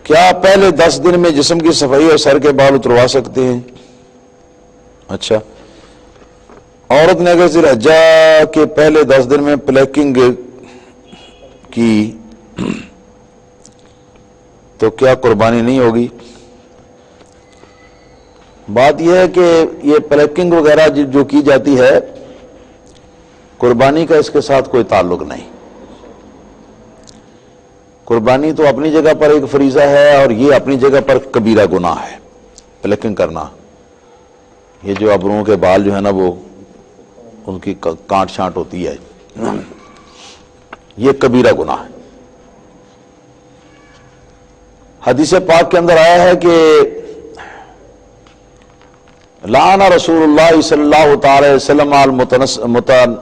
کیا پہلے 10 دن میں جسم کی صفائی اور سر کے بال اتروا سکتے ہیں؟ اچھا، عورت نے اگر ذی الحجہ کے پہلے 10 دن میں پلیکنگ کی تو کیا قربانی نہیں ہوگی؟ بات یہ ہے کہ یہ پلیکنگ وغیرہ جو کی جاتی ہے، قربانی کا اس کے ساتھ کوئی تعلق نہیں۔ قربانی تو اپنی جگہ پر ایک فریضہ ہے، اور یہ اپنی جگہ پر کبیرہ گناہ ہے، پلیکنگ کرنا۔ یہ جو ابروؤں کے بال جو ہے نا، وہ ان کی کانٹ شانٹ ہوتی ہے، یہ کبیرہ گناہ ہے۔ حدیث پاک کے اندر آیا ہے کہ لعن رسول اللہ صلی اللہ تعالی وسلم المتنسمۃ،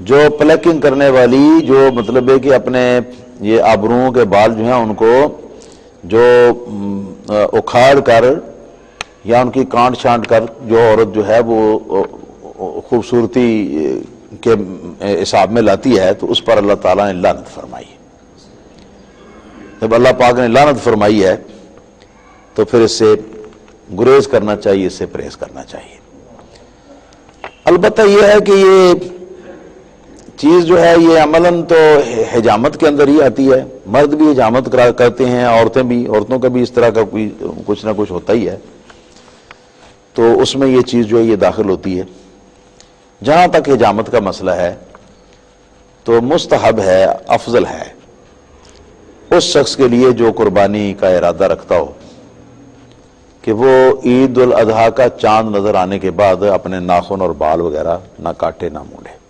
جو پلیکنگ کرنے والی، جو مطلب ہے کہ اپنے یہ ابروؤں کے بال جو ہیں ان کو جو اکھاڑ کر یا ان کی کانٹ چھانٹ کر جو عورت جو ہے وہ خوبصورتی کے حساب میں لاتی ہے، تو اس پر اللہ تعالیٰ نے لعنت فرمائی ہے۔ جب اللہ پاک نے لعنت فرمائی ہے تو پھر اس سے گریز کرنا چاہیے، اس سے پرہیز کرنا چاہیے۔ البتہ یہ ہے کہ یہ چیز جو ہے یہ عملاً تو حجامت کے اندر ہی آتی ہے، مرد بھی حجامت کرتے ہیں، عورتیں بھی، عورتوں کا بھی اس طرح کا کوئی کچھ نہ کچھ ہوتا ہی ہے، تو اس میں یہ چیز جو ہے یہ داخل ہوتی ہے۔ جہاں تک حجامت کا مسئلہ ہے تو مستحب ہے، افضل ہے اس شخص کے لیے جو قربانی کا ارادہ رکھتا ہو کہ وہ عید الاضحیٰ کا چاند نظر آنے کے بعد اپنے ناخن اور بال وغیرہ نہ کاٹے نہ مونڈے۔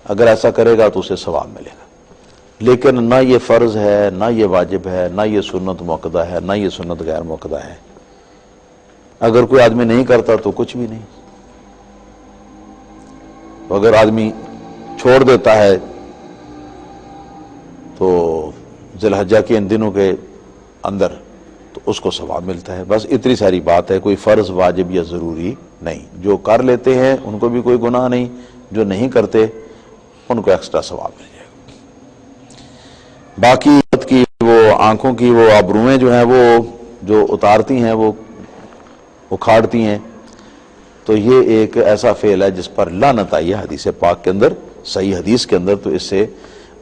اگر ایسا کرے گا تو اسے ثواب ملے گا، لیکن نہ یہ فرض ہے، نہ یہ واجب ہے، نہ یہ سنت مؤکدہ ہے، نہ یہ سنت غیر مؤکدہ ہے۔ اگر کوئی آدمی نہیں کرتا تو کچھ بھی نہیں، اگر آدمی چھوڑ دیتا ہے تو ذی الحجہ کے ان دنوں کے اندر تو اس کو ثواب ملتا ہے۔ بس اتنی ساری بات ہے، کوئی فرض واجب یا ضروری نہیں۔ جو کر لیتے ہیں ان کو بھی کوئی گناہ نہیں، جو نہیں کرتے ان کو ایکسٹرا ثواب مل جائے گا۔ باقی کی وہ آنکھوں کی وہ ابرویں جو ہیں وہ جو اتارتی ہیں، وہ اکھاڑتی ہیں، تو یہ ایک ایسا فعل ہے جس پر لعنت آئی ہے حدیث پاک کے اندر، صحیح حدیث کے اندر، تو اس سے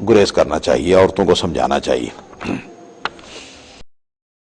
گریز کرنا چاہیے، عورتوں کو سمجھانا چاہیے۔